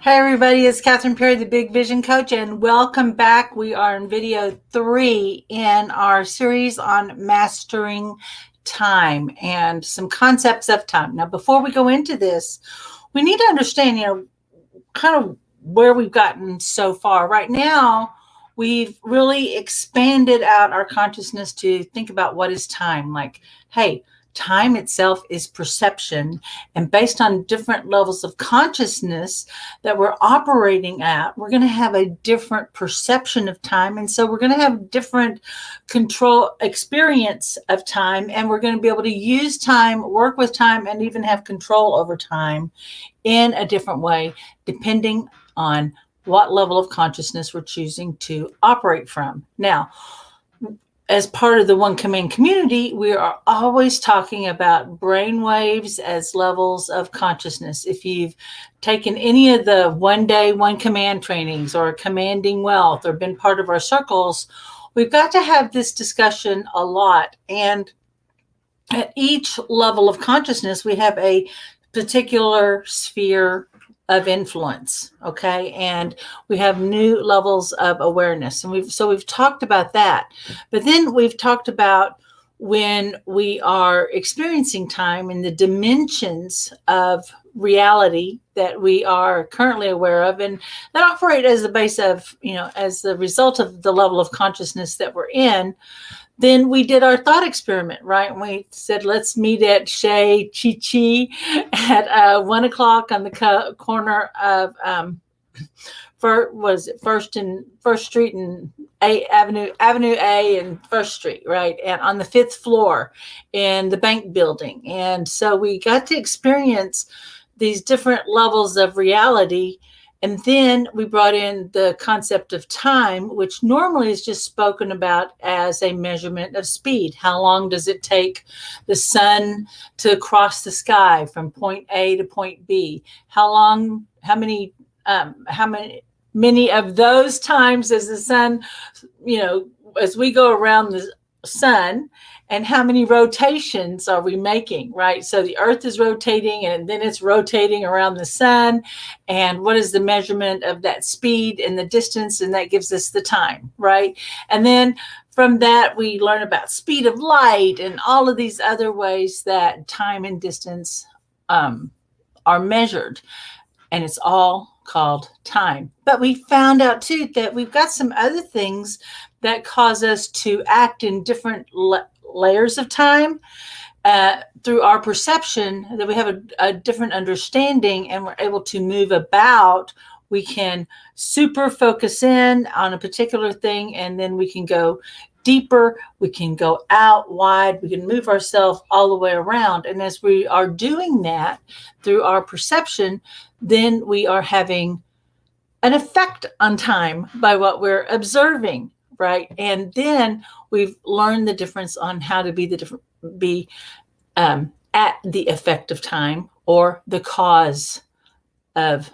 Hey everybody, it's Catherine Perry, the Big Vision Coach, and welcome back. We are in video 3 in our series on mastering time and some concepts of time. Now, before we go into this, we need to understand, kind of where we've gotten so far. Right now, we've really expanded out our consciousness to think about what is time. Like, hey, time itself is perception, and based on different levels of consciousness that we're operating at, we're going to have a different perception of time. And so we're going to have different control experience of time, and we're going to be able to use time, work with time, and even have control over time in a different way, depending on what level of consciousness we're choosing to operate from. Now, as part of the One Command community, we are always talking about brain waves as levels of consciousness. If you've taken any of the one day, one command trainings or commanding wealth or been part of our circles, we've got to have this discussion a lot. And at each level of consciousness, we have a particular sphere of influence, okay? And we have new levels of awareness. And we've talked about that. But then we've talked about when we are experiencing time in the dimensions of reality that we are currently aware of and that operate as the base of, as the result of the level of consciousness that we're in. Then we did our thought experiment, right? And we said, let's meet at Chez Chi Chi at 1 o'clock on the corner of First Street and Avenue A and First Street, right? And on the 5th floor in the bank building. And so we got to experience these different levels of reality. And then we brought in the concept of time, which normally is just spoken about as a measurement of speed. How long does it take the sun to cross the sky from point A to point B? How many of those times does the sun, as we go around the sun, and how many rotations are we making, right? So the earth is rotating and then it's rotating around the sun. And what is the measurement of that speed and the distance? And that gives us the time, right? And then from that, we learn about speed of light and all of these other ways that time and distance are measured. And it's all called time. But we found out too that we've got some other things that cause us to act in different layers of time through our perception, that we have a different understanding and we're able to move about. We can super focus in on a particular thing, and then we can go deeper, we can go out wide, we can move ourselves all the way around. And as we are doing that through our perception, then we are having an effect on time by what we're observing, right? And then we've learned the difference on how to be at the effect of time or the cause of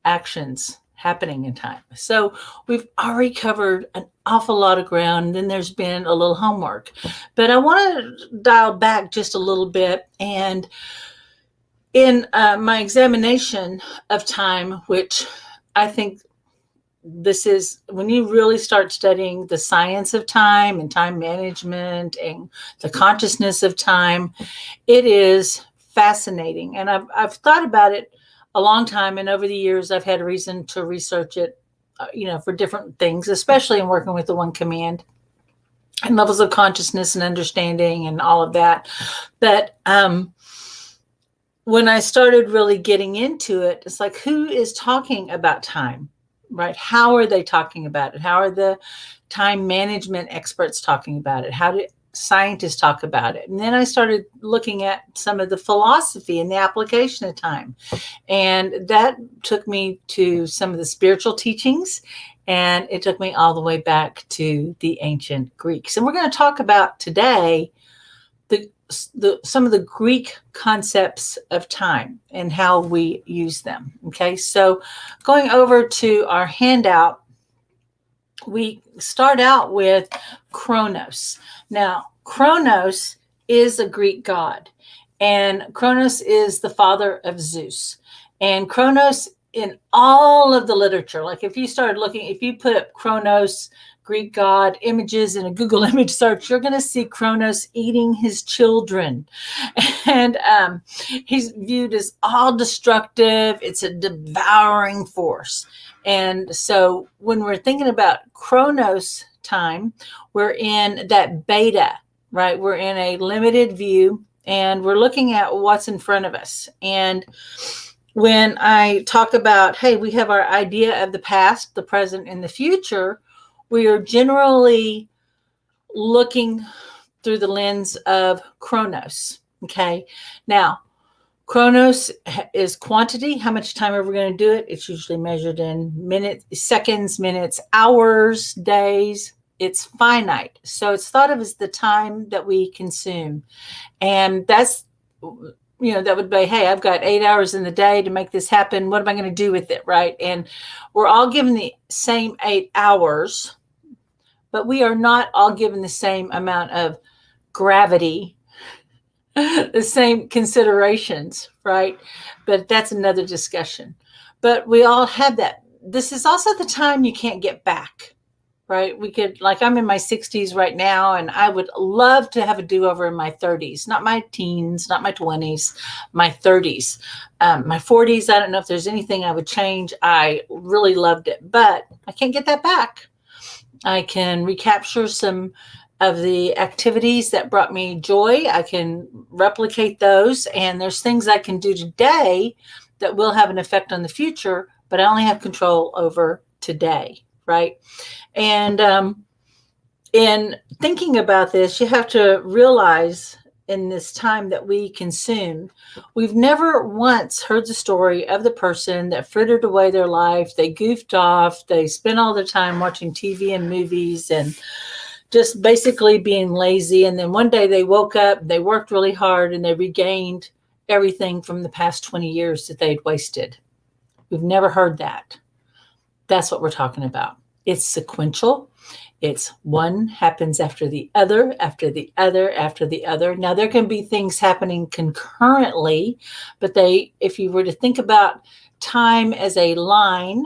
actions happening in time. So we've already covered an awful lot of ground. Then there's been a little homework, but I want to dial back just a little bit. And in my examination of time, which I think this is when you really start studying the science of time and time management and the consciousness of time, it is fascinating. And I've thought about it a long time. And over the years, I've had reason to research it, for different things, especially in working with the One Command and levels of consciousness and understanding and all of that. But when I started really getting into it, it's like, who is talking about time? Right? How are they talking about it? How are the time management experts talking about it? How do scientists talk about it? And then I started looking at some of the philosophy and the application of time. And that took me to some of the spiritual teachings. And it took me all the way back to the ancient Greeks. And we're going to talk about today some of the Greek concepts of time and how we use them. Okay, so going over to our handout, we start out with Chronos. Now, Chronos is a Greek god, and Chronos is the father of Zeus. And Chronos in all of the literature, like if you started looking, if you put up Chronos, Greek god, images in a Google image search, you're going to see Chronos eating his children. And he's viewed as all destructive. It's a devouring force. And so when we're thinking about Chronos time, we're in that beta, right? We're in a limited view, and we're looking at what's in front of us. And when I talk about, hey, we have our idea of the past, the present, and the future, we are generally looking through the lens of Chronos. Okay. Now, Chronos is quantity. How much time are we going to do it? It's usually measured in minutes, seconds, minutes, hours, days. It's finite. So it's thought of as the time that we consume. And that's, that would be, hey, I've got 8 hours in the day to make this happen. What am I going to do with it, right? And we're all given the same 8 hours, but we are not all given the same amount of gravity, the same considerations, right? But that's another discussion. But we all have that. This is also the time you can't get back. Right? We could, like, I'm in my 60s right now, and I would love to have a do-over in my 30s, not my teens, not my 20s, my 30s. My 40s, I don't know if there's anything I would change. I really loved it, but I can't get that back. I can recapture some of the activities that brought me joy. I can replicate those, and there's things I can do today that will have an effect on the future, but I only have control over today, right? And in thinking about this, you have to realize in this time that we consume, we've never once heard the story of the person that frittered away their life. They goofed off. They spent all their time watching TV and movies and just basically being lazy. And then one day they woke up, they worked really hard, and they regained everything from the past 20 years that they'd wasted. We've never heard that. That's what we're talking about. It's sequential. It's one happens after the other, after the other, after the other. Now, there can be things happening concurrently, but if you were to think about time as a line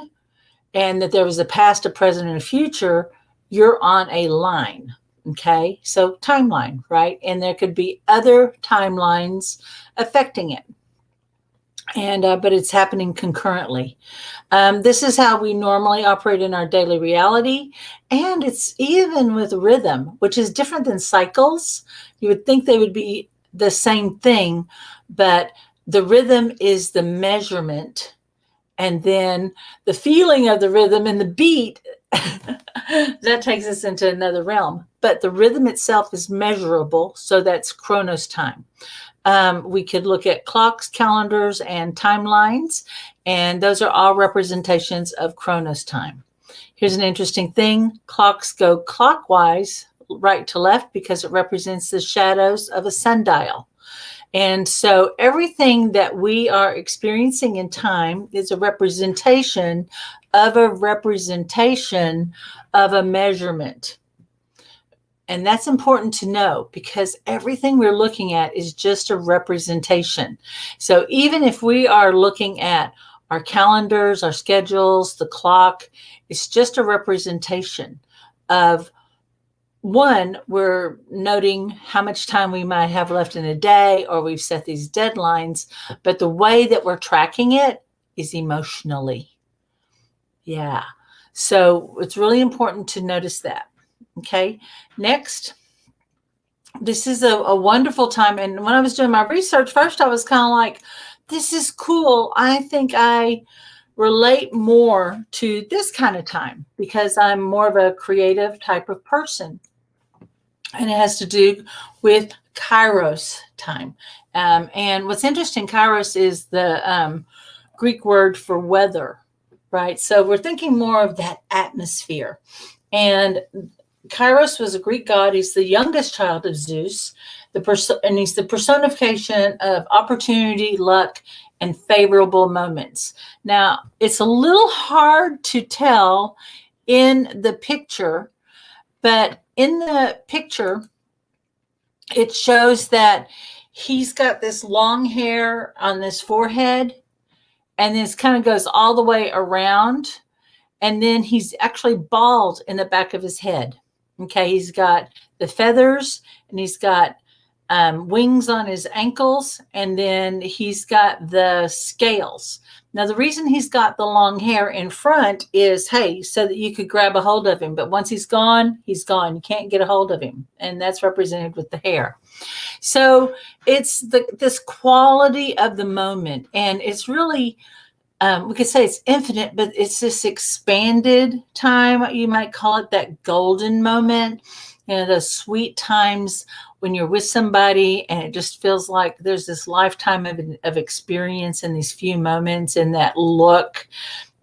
and that there was a past, a present, and a future, you're on a line. Okay. So timeline, right? And there could be other timelines affecting it. And but it's happening concurrently. This is how we normally operate in our daily reality. And it's even with rhythm, which is different than cycles. You would think they would be the same thing, but the rhythm is the measurement. And then the feeling of the rhythm and the beat, that takes us into another realm. But the rhythm itself is measurable. So that's Chronos time. We could look at clocks, calendars, and timelines, and those are all representations of Chronos time. Here's an interesting thing. Clocks go clockwise, right to left, because it represents the shadows of a sundial. And so everything that we are experiencing in time is a representation of a measurement. And that's important to know, because everything we're looking at is just a representation. So even if we are looking at our calendars, our schedules, the clock, it's just a representation of, one, we're noting how much time we might have left in a day, or we've set these deadlines, but the way that we're tracking it is emotionally. Yeah. So it's really important to notice that. Okay. Next, this is a wonderful time. And when I was doing my research, first I was kind of like, this is cool. I think I relate more to this kind of time because I'm more of a creative type of person. And it has to do with Kairos time. And what's interesting, Kairos is the Greek word for weather, right? So we're thinking more of that atmosphere. And Kairos was a Greek god. He's the youngest child of Zeus, and he's the personification of opportunity, luck, and favorable moments. Now, it's a little hard to tell in the picture, but in the picture, it shows that he's got this long hair on this forehead, and this kind of goes all the way around. And then he's actually bald in the back of his head. Okay, he's got the feathers, and he's got wings on his ankles, and then he's got the scales. Now, the reason he's got the long hair in front is, hey, so that you could grab a hold of him. But once he's gone, he's gone. You can't get a hold of him. And that's represented with the hair. So it's this quality of the moment. And it's really, we could say it's infinite, but it's this expanded time. You might call it that golden moment. You know, those sweet times when you're with somebody and it just feels like there's this lifetime of experience in these few moments, and that look,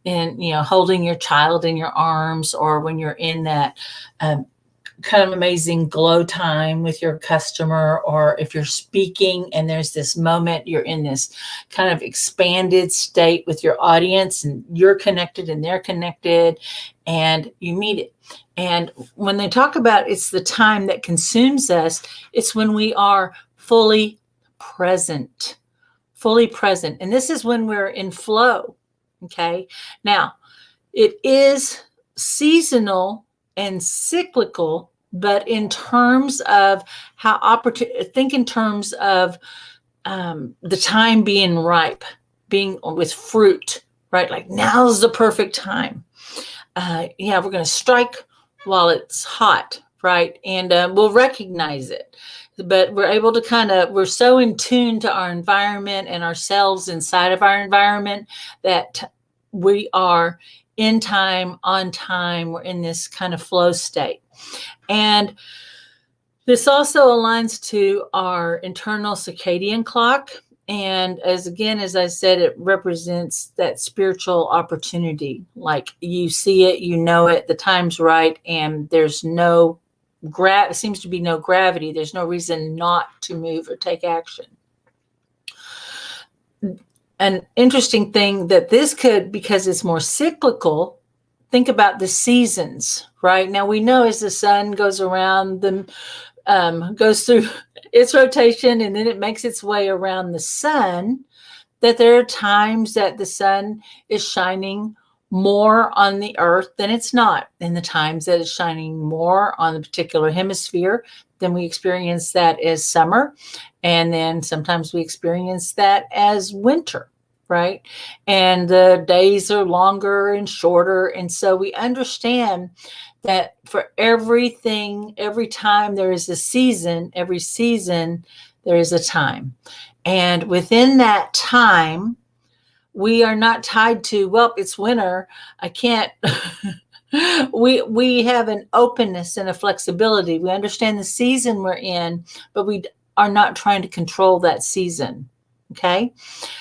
and, you know, holding your child in your arms, or when you're in that kind of amazing glow time with your customer, or if you're speaking and there's this moment, you're in this kind of expanded state with your audience, and you're connected and they're connected, and you meet it. And when they talk about it's the time that consumes us, it's when we are fully present. And this is when we're in flow. Okay. Now, it is seasonal and cyclical, but in terms of how think in terms of the time being ripe, being with fruit, right? Like, now's the perfect time. We're going to strike while it's hot, right? And we'll recognize it. But we're able to we're so in tune to our environment and ourselves inside of our environment that we are in time, on time. We're in this kind of flow state. And this also aligns to our internal circadian clock. And as I said, it represents that spiritual opportunity. Like, you see it, you know it, the time's right, and there's seems to be no gravity. There's no reason not to move or take action. An interesting thing that this could, because it's more cyclical, think about the seasons, right? Now, we know as the sun goes around, goes through its rotation, and then it makes its way around the sun, that there are times that the sun is shining more on the earth than it's not. And the times that it's shining more on the particular hemisphere, then we experience that as summer. And then sometimes we experience that as winter, right? And the days are longer and shorter. And so we understand that for everything, every time there is a season, every season there is a time. And within that time, we are not tied to, well, it's winter, I can't. We have an openness and a flexibility. We understand the season we're in, but we are not trying to control that season. Okay.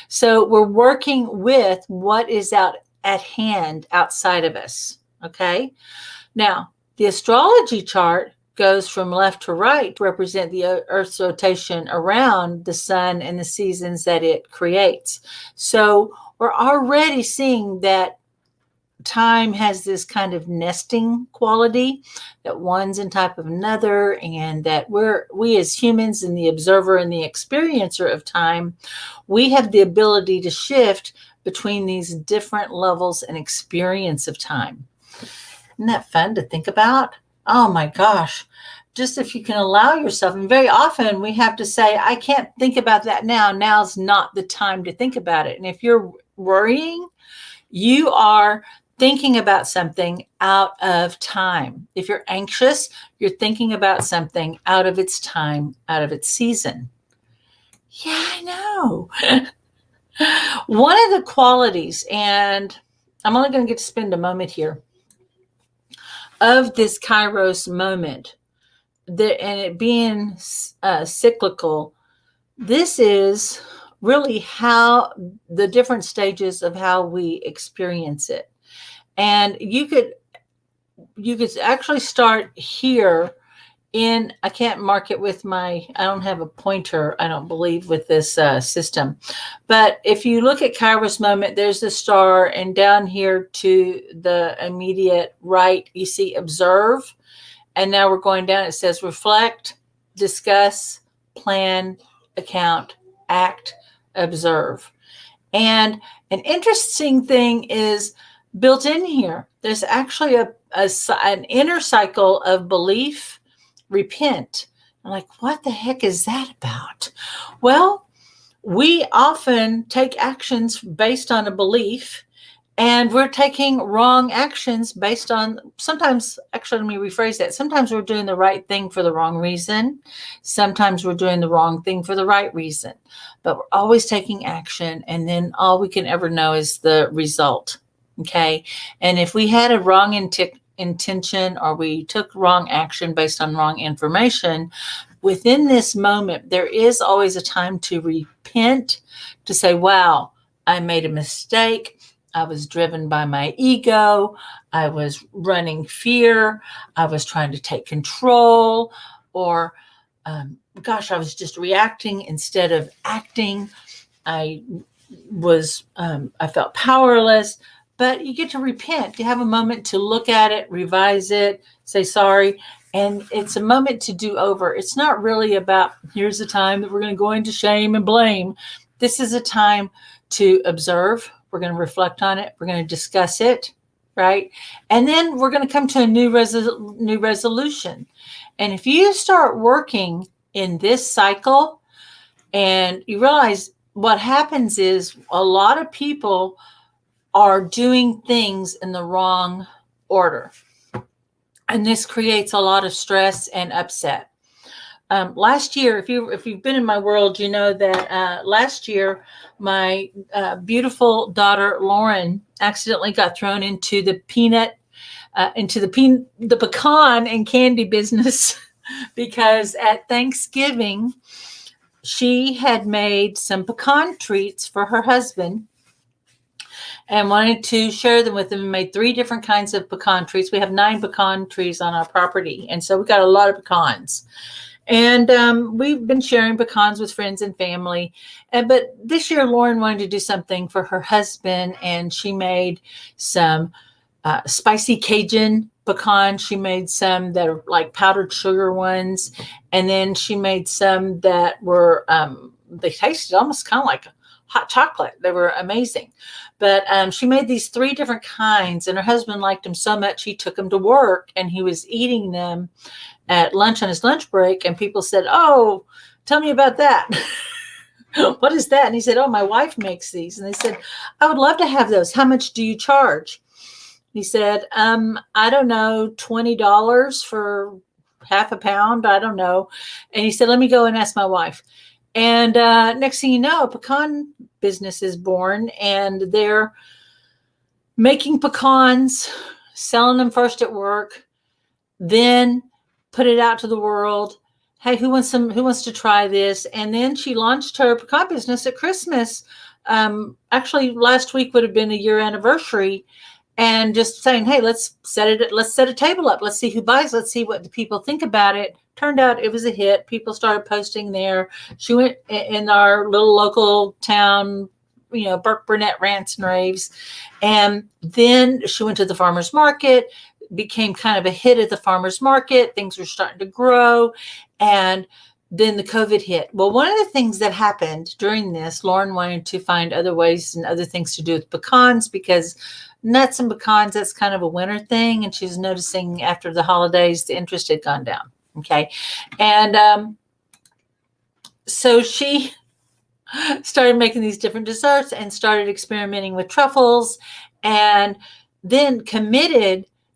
So we're working with what is out at hand outside of us. Okay. Now, the astrology chart goes from left to right to represent the Earth's rotation around the sun and the seasons that it creates. So we're already seeing that time has this kind of nesting quality, that one's in type of another, and that we as humans and the observer and the experiencer of time, we have the ability to shift between these different levels and experience of time. Isn't that fun to think about? Oh my gosh. Just if you can allow yourself, and very often we have to say, I can't think about that now. Now's not the time to think about it. And if you're worrying, you are thinking about something out of time. If you're anxious, you're thinking about something out of its time, out of its season. Yeah, I know. One of the qualities, and I'm only going to get to spend a moment here, of this Kairos moment, and it being cyclical, this is really how the different stages of how we experience it. And you could actually start here I can't mark it with I don't have a pointer, I don't believe, with this system. But if you look at Kairos moment, there's the star, and down here to the immediate right, you see observe. And now we're going down, it says reflect, discuss, plan, account, act, observe. And an interesting thing is built in here. There's actually an inner cycle of belief, repent. I'm like, what the heck is that about? Well, we often take actions based on a belief, and we're taking wrong actions based on, sometimes, actually, let me rephrase that. Sometimes we're doing the right thing for the wrong reason. Sometimes we're doing the wrong thing for the right reason. But we're always taking action, and then all we can ever know is the result. Okay. And if we had a wrong intention, or we took wrong action based on wrong information, within this moment, there is always a time to repent, to say, wow, I made a mistake. I was driven by my ego. I was running fear. I was trying to take control, or, gosh, I was just reacting instead of acting. I felt powerless. But you get to repent. You have a moment to look at it, revise it, say sorry. And it's a moment to do over. It's not really about, here's the time that we're going to go into shame and blame. This is a time to observe. We're going to reflect on it. We're going to discuss it, right? And then we're going to come to a new resolution. And if you start working in this cycle, and you realize what happens is a lot of people are doing things in the wrong order. And this creates a lot of stress and upset. Last year, if you've been in my world, you know that last year, my beautiful daughter Lauren accidentally got thrown into the pecan and candy business because at Thanksgiving she had made some pecan treats for her husband and wanted to share them with him, and made 3 different kinds of pecan treats. We have 9 pecan trees on our property, and so we got a lot of pecans. And we've been sharing pecans with friends and family. But this year, Lauren wanted to do something for her husband, and she made some spicy Cajun pecan. She made some that are like powdered sugar ones. And then she made some that were, they tasted almost kind of like hot chocolate. They were amazing. But she made these 3 different kinds, and her husband liked them so much he took them to work, and he was eating them at lunch on his lunch break, and people said, "Oh, tell me about that." "What is that?" And he said, "Oh, my wife makes these." And they said, "I would love to have those. How much do you charge?" He said, "I don't know, $20 for half a pound. I don't know." And he said, "Let me go and ask my wife." And next thing you know, a pecan business is born, and they're making pecans, selling them first at work, then put it out to the world. Hey, who wants to try this? And then she launched her pecan business at Christmas. Actually, last week would have been a year anniversary, and just saying, hey, let's set a table up. Let's see who buys. Let's see what the people think about it. Turned out it was a hit. People started posting there. She went in our little local town, Burke Burnett Rants and Raves. And then she went to the farmer's market, became kind of a hit at the farmer's market. Things were starting to grow. And then the COVID hit. Well, one of the things that happened during this, Lauren wanted to find other ways and other things to do with pecans, because nuts and pecans, that's kind of a winter thing. And she's noticing after the holidays, the interest had gone down. Okay. And so she started making these different desserts and started experimenting with truffles, and then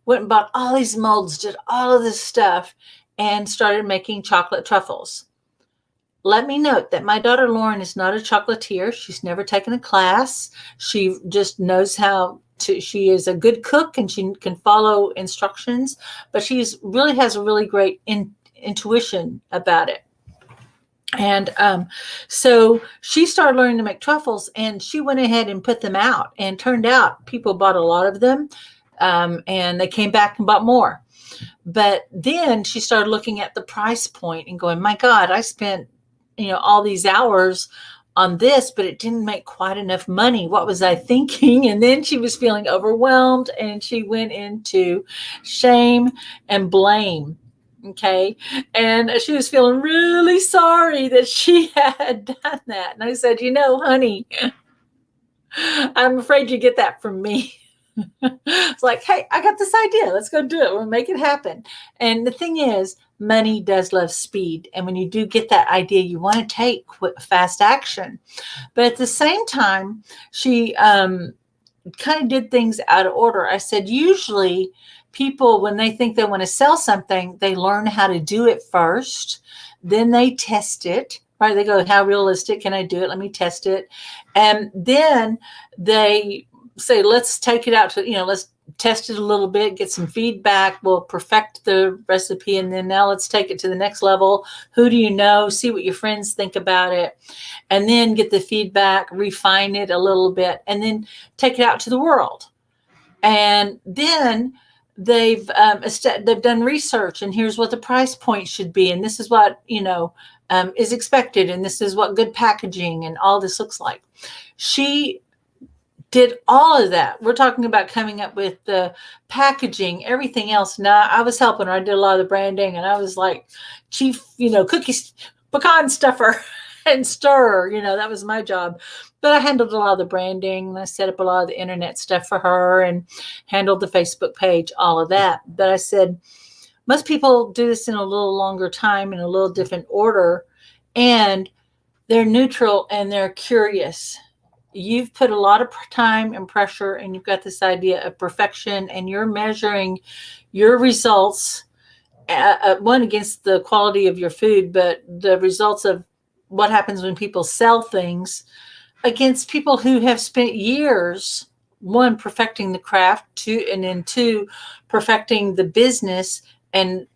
went and bought all these molds, did all of this stuff, and started making chocolate truffles. Let me note that my daughter Lauren is not a chocolatier. She's never taken a class. She just knows how to, she is a good cook and she can follow instructions, but really has a really great intuition about it. And so she started learning to make truffles, and she went ahead and put them out, and turned out people bought a lot of them, and they came back and bought more. But then she started looking at the price point and going, my God, I spent, all these hours on this, but it didn't make quite enough money. What was I thinking? And then she was feeling overwhelmed, and she went into shame and blame. Okay. And she was feeling really sorry that she had done that. And I said, honey, I'm afraid you get that from me. It's like, hey, I got this idea. Let's go do it. We'll make it happen. And the thing is, money does love speed. And when you do get that idea, you want to take quick, fast action. But at the same time, she kind of did things out of order. I said, usually people, when they think they want to sell something, they learn how to do it first. Then they test it, right? They go, how realistic can I do it? Let me test it. And then they say, let's take it out to, let's test it a little bit, get some feedback. We'll perfect the recipe. And then now let's take it to the next level. Who do you know? See what your friends think about it. And then get the feedback, refine it a little bit, and then take it out to the world. And then they've done research, and here's what the price point should be. And this is what, is expected. And this is what good packaging and all this looks like. She did all of that. We're talking about coming up with the packaging, everything else. Now, I was helping her. I did a lot of the branding, and I was like chief, cookies, pecan stuffer and stir. That was my job. But I handled a lot of the branding. I set up a lot of the internet stuff for her and handled the Facebook page, all of that. But I said, most people do this in a little longer time, in a little different order, and they're neutral and they're curious. You've put a lot of time and pressure, and you've got this idea of perfection, and you're measuring your results, one against the quality of your food, but the results of what happens when people sell things against people who have spent years, one, perfecting the craft, two, perfecting the business and,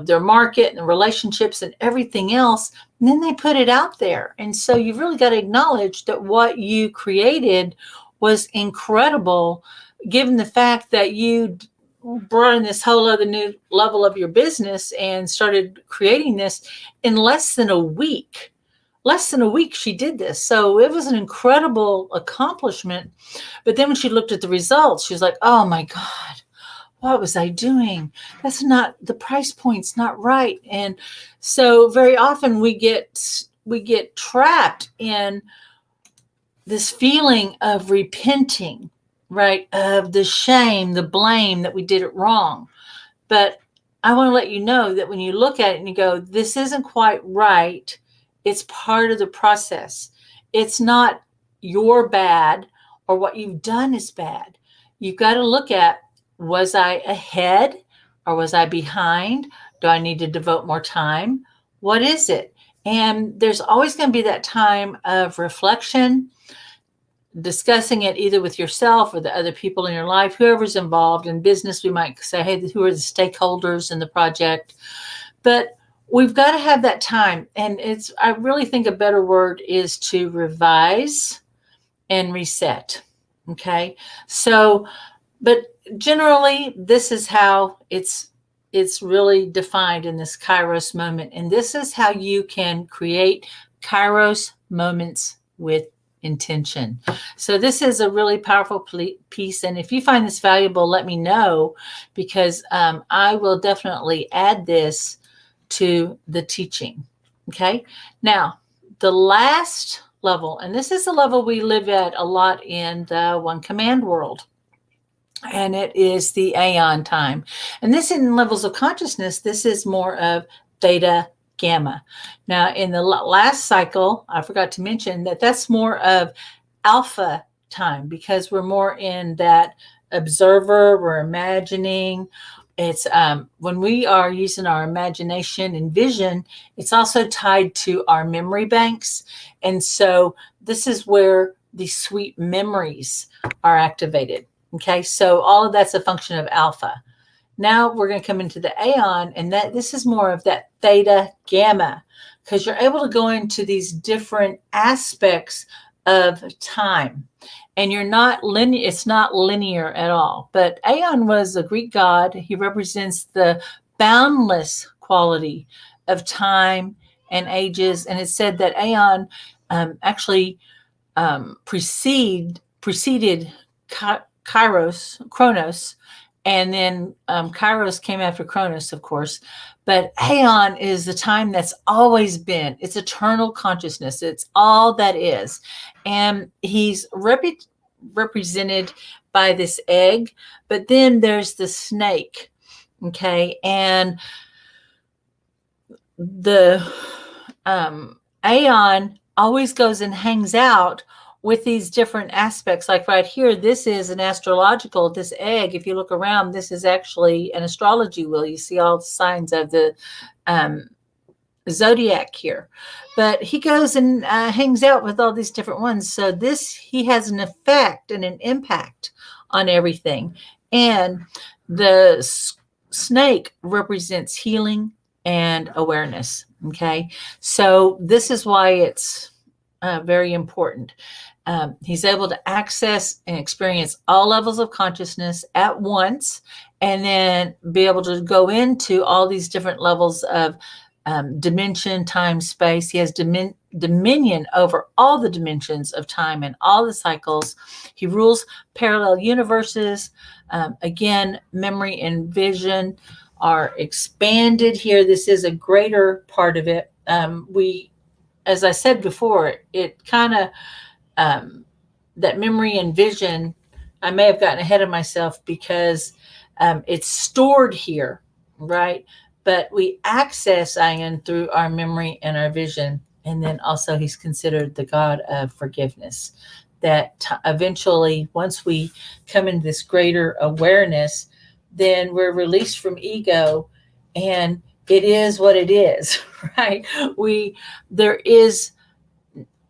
their market and the relationships and everything else. And then they put it out there. And so you've really got to acknowledge that what you created was incredible, given the fact that you brought in this whole other new level of your business and started creating this in less than a week. Less than a week she did this. So it was an incredible accomplishment. But then when she looked at the results, she was like, oh my God, what was I doing? That's not, the price point's not right. And so very often we get trapped in this feeling of repenting, right? Of the shame, the blame that we did it wrong. But I want to let you know that when you look at it and you go, this isn't quite right, it's part of the process. It's not your bad or what you've done is bad. You've got to look at, was I ahead or was I behind? Do I need to devote more time? What is it? And there's always going to be that time of reflection, discussing it either with yourself or the other people in your life, whoever's involved. In business, we might say, hey, who are the stakeholders in the project? But we've got to have that time. And I really think a better word is to revise and reset. Okay. So, but generally, this is how it's really defined in this Kairos moment. And this is how you can create Kairos moments with intention. So this is a really powerful piece. And if you find this valuable, let me know, because I will definitely add this to the teaching. Okay. Now, the last level, and this is the level we live at a lot in the One Command world, and it is the Aion time. And this, in levels of consciousness, this is more of theta gamma. Now, in the last cycle, I forgot to mention that that's more of alpha time, because we're more in that observer, we're imagining. It's when we are using our imagination and vision, it's also tied to our memory banks. And so this is where the sweet memories are activated. Okay, so all of that's a function of alpha. Now we're going to come into the Aion, and that this is more of that theta gamma, because you're able to go into these different aspects of time. And you're not linear, it's not linear at all. But Aion was a Greek god. He represents the boundless quality of time and ages. And it's said that Aion actually preceded Chronos, and then Kairos came after Chronos, of course. But Aion is the time that's always been. It's eternal consciousness. It's all that is. And he's represented by this egg, but then there's the snake. Okay. And the Aion always goes and hangs out with these different aspects. Like right here, this is an astrological, this egg, if you look around, this is actually an astrology wheel. You see all the signs of the zodiac here. But he goes and hangs out with all these different ones. So he has an effect and an impact on everything. And the snake represents healing and awareness. Okay. So this is why it's very important. He's able to access and experience all levels of consciousness at once, and then be able to go into all these different levels of dimension, time, space. He has dominion over all the dimensions of time and all the cycles. He rules parallel universes. Again, memory and vision are expanded here. This is a greater part of it. As I said before, it kind of, that memory and vision, I may have gotten ahead of myself because it's stored here, right? But we access Aion through our memory and our vision. And then also he's considered the God of forgiveness. That eventually, once we come into this greater awareness, then we're released from ego, and it is what it is, right? There is,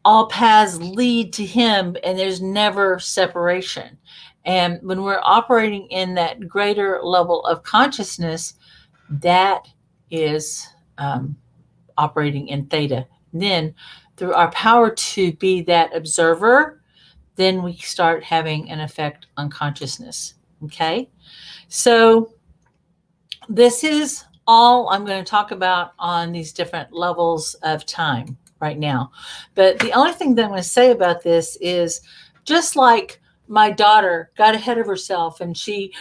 all paths lead to him, and there's never separation. And when we're operating in that greater level of consciousness, that is operating in theta. And then through our power to be that observer, then we start having an effect on consciousness. Okay. So this is all I'm going to talk about on these different levels of time right now. But the only thing that I'm going to say about this is, just like my daughter got ahead of herself and she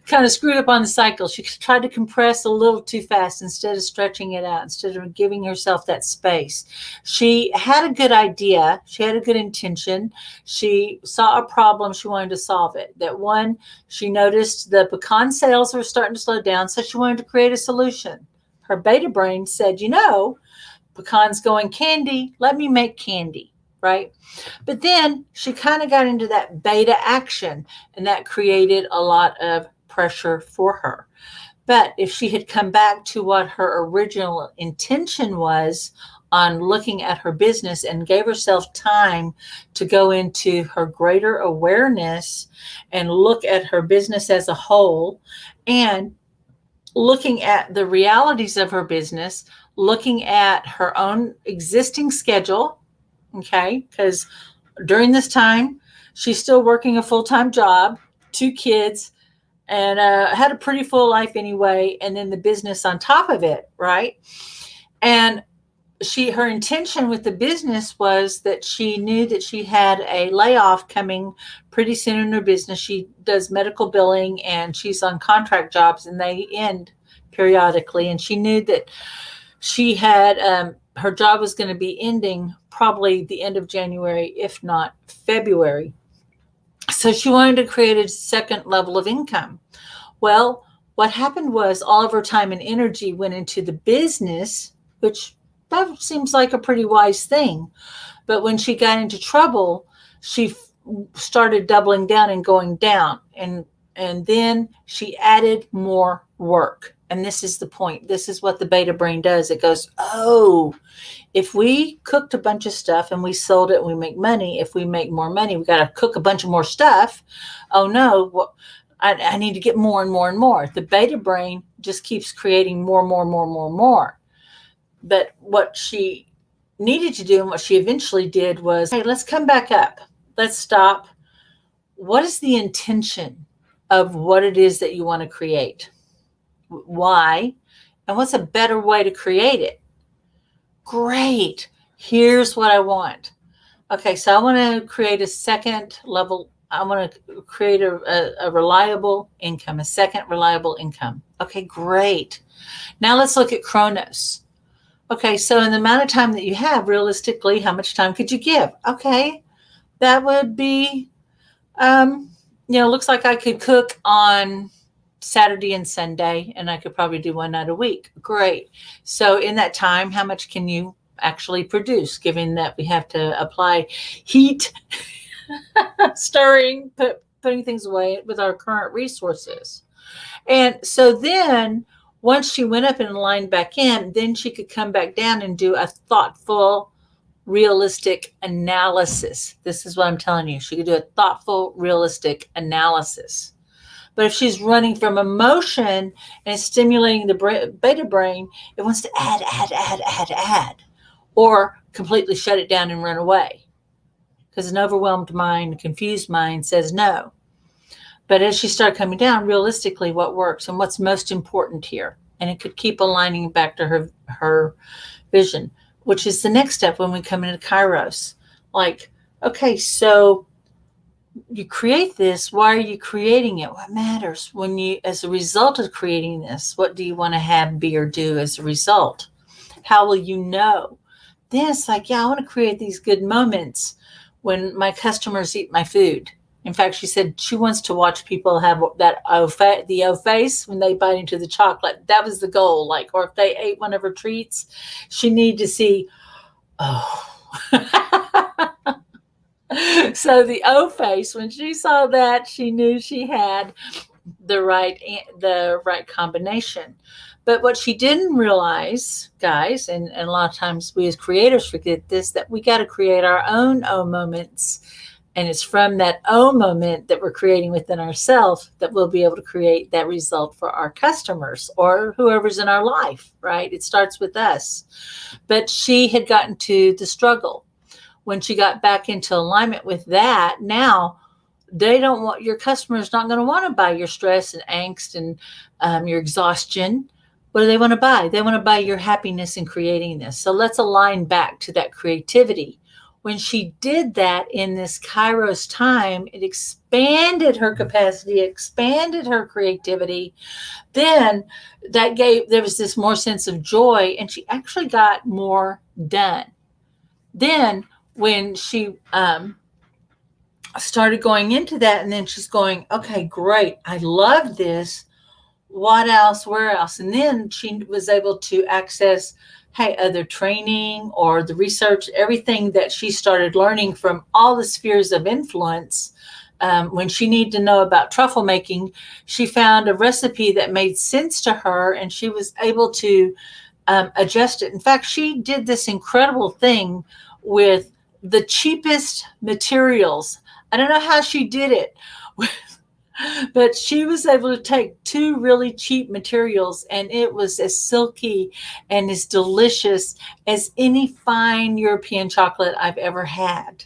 kind of screwed up on the cycle. She tried to compress a little too fast instead of stretching it out, instead of giving herself that space. She had a good idea. She had a good intention. She saw a problem. She wanted to solve it. That one, she noticed the pecan sales were starting to slow down, so she wanted to create a solution. Her beta brain said, pecans going candy, let me make candy. Right? But then she kind of got into that beta action, and that created a lot of pressure for her. But if she had come back to what her original intention was on looking at her business and gave herself time to go into her greater awareness and look at her business as a whole, and looking at the realities of her business, looking at her own existing schedule, okay, because during this time, she's still working a full-time job, 2 kids, and had a pretty full life anyway, and then the business on top of it, right? And her intention with the business was that she knew that she had a layoff coming pretty soon in her business. She does medical billing, and she's on contract jobs, and they end periodically. And she knew that she had her job was going to be ending probably the end of January, if not February. So she wanted to create a second level of income. Well, what happened was all of her time and energy went into the business, which that seems like a pretty wise thing. But when she got into trouble, she started doubling down and going down. And then she added more work. And this is the point. This is what the beta brain does. It goes, oh, if we cooked a bunch of stuff and we sold it and we make money, if we make more money, we got to cook a bunch of more stuff. Oh, no, well, I need to get more and more and more. The beta brain just keeps creating more. But what she needed to do and what she eventually did was, hey, let's come back up. Let's stop. What is the intention of what it is that you want to create? Why? And what's a better way to create it? Great. Here's what I want. Okay, so I want to create a second level. I want to create a reliable income, a second reliable income. Okay, great. Now let's look at Chronos. Okay, so in the amount of time that you have, realistically, how much time could you give? Okay, that would be, looks like I could cook on Saturday and Sunday, and I could probably do one night a week. Great. So in that time, how much can you actually produce, given that we have to apply heat, stirring, putting things away with our current resources? And so then once she went up and aligned back in, then she could come back down and do a thoughtful, realistic analysis. This is what I'm telling you. She could do a thoughtful, realistic analysis. But if she's running from emotion and stimulating the beta brain, it wants to add, or completely shut it down and run away. Because an overwhelmed mind, a confused mind says no. But as she started coming down, realistically, what works and what's most important here, and it could keep aligning back to her vision, which is the next step when we come into Kairos. Like, okay, so you create this. Why are you creating it? What matters when you, as a result of creating this, what do you want to have, be, or do as a result? How will you know? Then it's like, yeah, I want to create these good moments when my customers eat my food. In fact, she said she wants to watch people have that the O face when they bite into the chocolate. That was the goal. Like, or if they ate one of her treats, she needed to see, oh. So the O face, when she saw that, she knew she had the right combination. But what she didn't realize, guys, and a lot of times we as creators forget this, that we got to create our own O moments. And it's from that O moment that we're creating within ourselves that we'll be able to create that result for our customers or whoever's in our life, right? It starts with us. But she had gotten to the struggle. When she got back into alignment with that, now they don't want, your customer's not going to want to buy your stress and angst and your exhaustion. What do they want to buy? They want to buy your happiness in creating this. So let's align back to that creativity. When she did that in this Kairos time, it expanded her capacity, expanded her creativity. Then there was this more sense of joy, and she actually got more done. Then when she started going into that, and then she's going, okay, great, I love this. What else? Where else? And then she was able to access, other training or the research, everything that she started learning from all the spheres of influence. When she needed to know about truffle making, she found a recipe that made sense to her, and she was able to adjust it. In fact, she did this incredible thing with the cheapest materials. I don't know how she did it, but she was able to take two really cheap materials, and it was as silky and as delicious as any fine European chocolate I've ever had.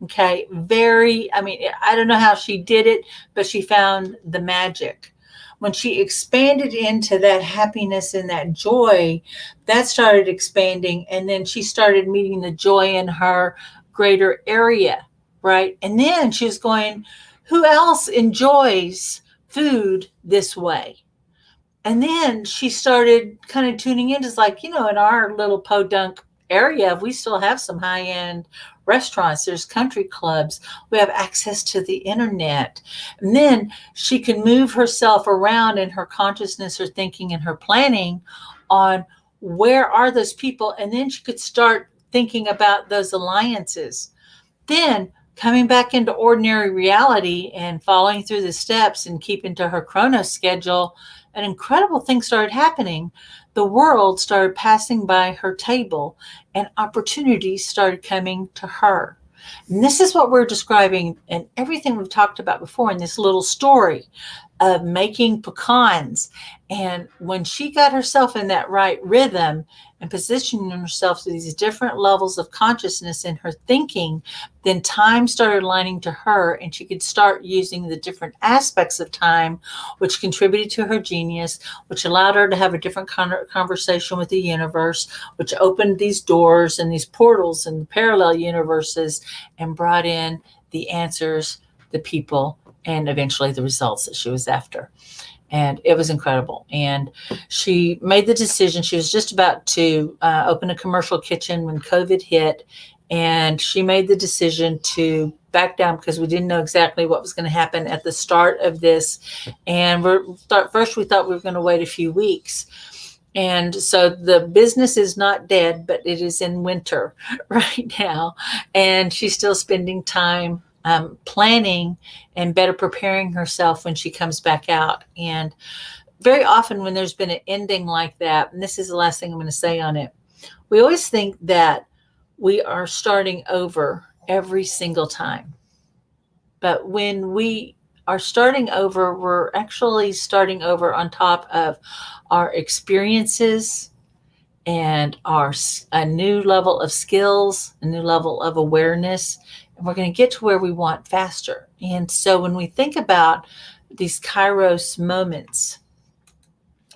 Okay, I don't know how she did it, but she found the magic. When she expanded into that happiness and that joy, that started expanding, and then she started meeting the joy in her greater area, right? And then she was going, who else enjoys food this way? And then she started kind of tuning in. It's like, in our little podunk area, we still have some high-end restaurants. There's country clubs. We have access to the internet. And then she can move herself around in her consciousness, her thinking, and her planning on where are those people. And then she could start thinking about those alliances. Then coming back into ordinary reality and following through the steps and keeping to her Chronos schedule, an incredible thing started happening. The world started passing by her table, and opportunities started coming to her. And this is what we're describing and everything we've talked about before in this little story of making pecans. And when she got herself in that right rhythm and positioning herself to these different levels of consciousness in her thinking, then time started aligning to her, and she could start using the different aspects of time, which contributed to her genius, which allowed her to have a different conversation with the universe, which opened these doors and these portals and parallel universes and brought in the answers, the people, and eventually the results that she was after. And it was incredible. And she made the decision. She was just about to open a commercial kitchen when COVID hit. And she made the decision to back down because we didn't know exactly what was going to happen at the start of this. And first we thought we were going to wait a few weeks. And so the business is not dead, but it is in winter right now. And she's still spending time planning and better preparing herself when she comes back out. And very often when there's been an ending like that, and this is the last thing I'm going to say on it, we always think that we are starting over every single time. But when we are starting over, we're actually starting over on top of our experiences and a new level of skills, a new level of awareness, and we're going to get to where we want faster. And so when we think about these Kairos moments,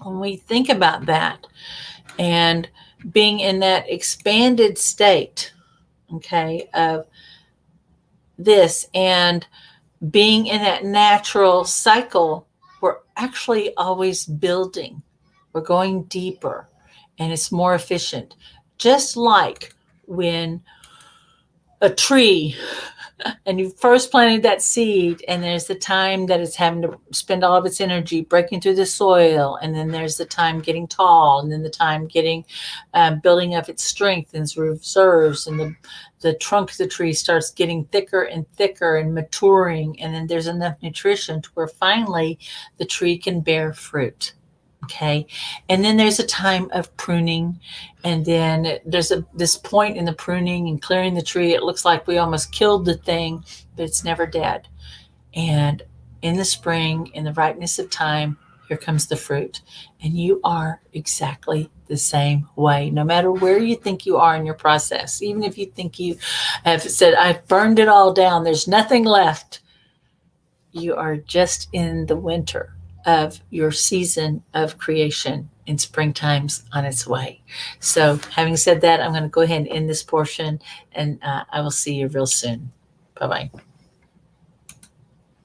when we think about that and being in that expanded state, okay, of this and being in that natural cycle, we're actually always building. We're going deeper and it's more efficient. Just like when a tree and you first planted that seed, and there's the time that it's having to spend all of its energy breaking through the soil, and then there's the time getting tall, and then the time getting building up its strength and its reserves, and the trunk of the tree starts getting thicker and thicker and maturing, and then there's enough nutrition to where finally the tree can bear fruit. Okay. And then there's a time of pruning. And then there's this point in the pruning and clearing the tree. It looks like we almost killed the thing, but it's never dead. And in the spring, in the ripeness of time, here comes the fruit. And you are exactly the same way, no matter where you think you are in your process. Even if you think you have said, I've burned it all down, there's nothing left. You are just in the winter of your season of creation, and springtime's on its way. So having said that, I'm going to go ahead and end this portion, and I will see you real soon. Bye-bye.